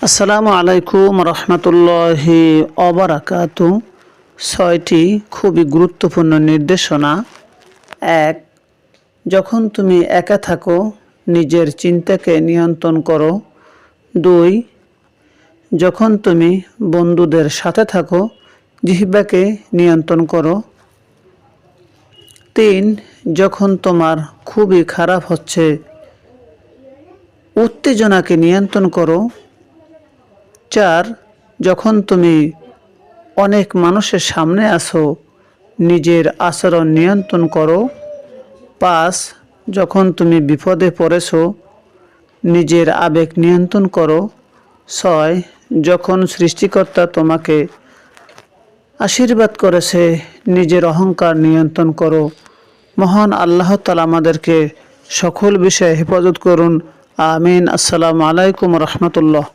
আসসালামু আলাইকুম রহমতুল্লাহি অবরাকাতু। 6টি খুবই গুরুত্বপূর্ণ নির্দেশনা। 1. যখন তুমি একা থাকো নিজের চিন্তাকে নিয়ন্ত্রণ করো। 2. যখন তুমি বন্ধুদের সাথে থাকো জিহ্বাকে নিয়ন্ত্রণ করো। 3. যখন তোমার খুবই খারাপ হচ্ছে উত্তেজনাকে নিয়ন্ত্রণ করো। 4. যখন তুমি অনেক মানুষের সামনে আসো নিজের আচরণ নিয়ন্ত্রণ করো। 5. যখন তুমি বিপদে পড়েছো নিজের আবেগ নিয়ন্ত্রণ করো। 6. যখন সৃষ্টিকর্তা তোমাকে আশীর্বাদ করেছে নিজের অহংকার নিয়ন্ত্রণ করো। মহান আল্লাহ তাআলা আমাদেরকে সকল বিষয়ে হেফাজত করুন। আমিন। আসসালামু আলাইকুম রহমতুল্লাহ।